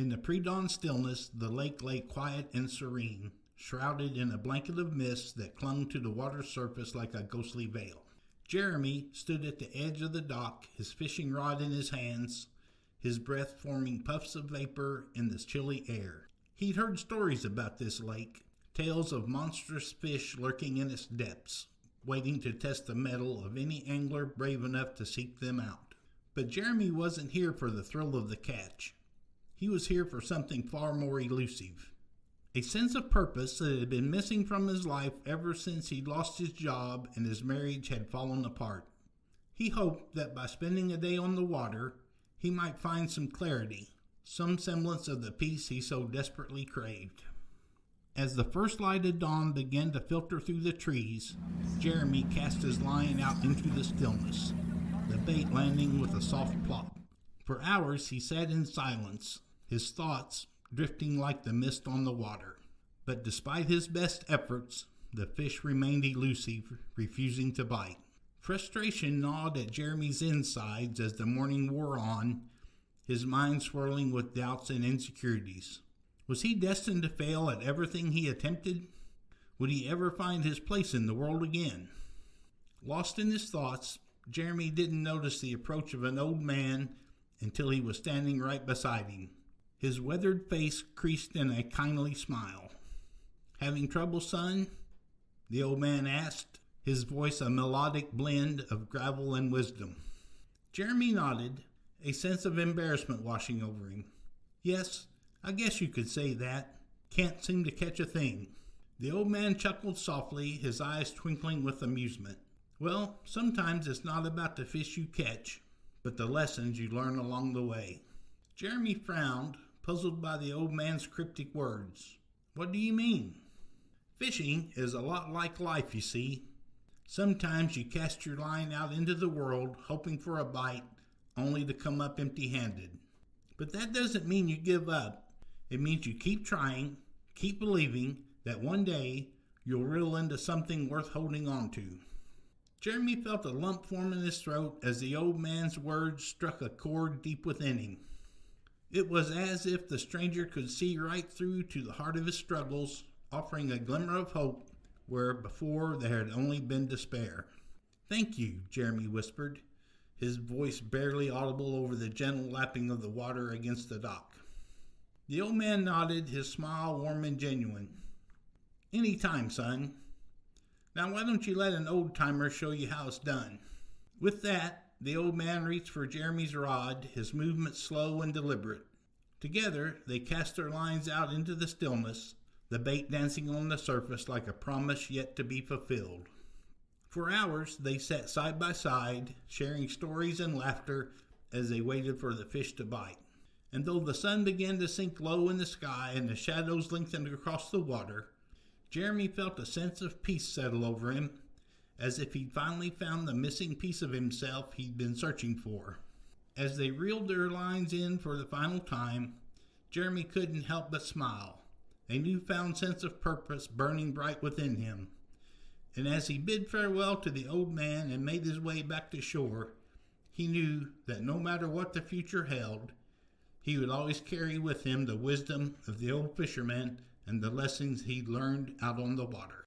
In the pre-dawn stillness, the lake lay quiet and serene, shrouded in a blanket of mist that clung to the water's surface like a ghostly veil. Jeremy stood at the edge of the dock, his fishing rod in his hands, his breath forming puffs of vapor in the chilly air. He'd heard stories about this lake, tales of monstrous fish lurking in its depths, waiting to test the mettle of any angler brave enough to seek them out. But Jeremy wasn't here for the thrill of the catch. He was here for something far more elusive. A sense of purpose that had been missing from his life ever since he'd lost his job and his marriage had fallen apart. He hoped that by spending a day on the water, he might find some clarity, some semblance of the peace he so desperately craved. As the first light of dawn began to filter through the trees, Jeremy cast his line out into the stillness, the bait landing with a soft plop. For hours he sat in silence, his thoughts drifting like the mist on the water. But despite his best efforts, the fish remained elusive, refusing to bite. Frustration gnawed at Jeremy's insides as the morning wore on, his mind swirling with doubts and insecurities. Was he destined to fail at everything he attempted? Would he ever find his place in the world again? Lost in his thoughts, Jeremy didn't notice the approach of an old man until he was standing right beside him. His weathered face creased in a kindly smile. "Having trouble, son?" the old man asked, his voice a melodic blend of gravel and wisdom. Jeremy nodded, a sense of embarrassment washing over him. "Yes, I guess you could say that. Can't seem to catch a thing." The old man chuckled softly, his eyes twinkling with amusement. "Well, sometimes it's not about the fish you catch, but the lessons you learn along the way." Jeremy frowned, puzzled by the old man's cryptic words. "What do you mean?" "Fishing is a lot like life, you see. Sometimes you cast your line out into the world, hoping for a bite, only to come up empty-handed. But that doesn't mean you give up. It means you keep trying, keep believing that one day you'll reel into something worth holding on to." Jeremy felt a lump form in his throat as the old man's words struck a chord deep within him. It was as if the stranger could see right through to the heart of his struggles, offering a glimmer of hope where before there had only been despair. "Thank you," Jeremy whispered, his voice barely audible over the gentle lapping of the water against the dock. The old man nodded, his smile warm and genuine. "Any time, son. Now why don't you let an old-timer show you how it's done?" With that, the old man reached for Jeremy's rod, his movements slow and deliberate. Together, they cast their lines out into the stillness, the bait dancing on the surface like a promise yet to be fulfilled. For hours, they sat side by side, sharing stories and laughter as they waited for the fish to bite. And though the sun began to sink low in the sky and the shadows lengthened across the water, Jeremy felt a sense of peace settle over him, as if he'd finally found the missing piece of himself he'd been searching for. As they reeled their lines in for the final time, Jeremy couldn't help but smile, a newfound sense of purpose burning bright within him. And as he bid farewell to the old man and made his way back to shore, he knew that no matter what the future held, he would always carry with him the wisdom of the old fisherman and the lessons he'd learned out on the water.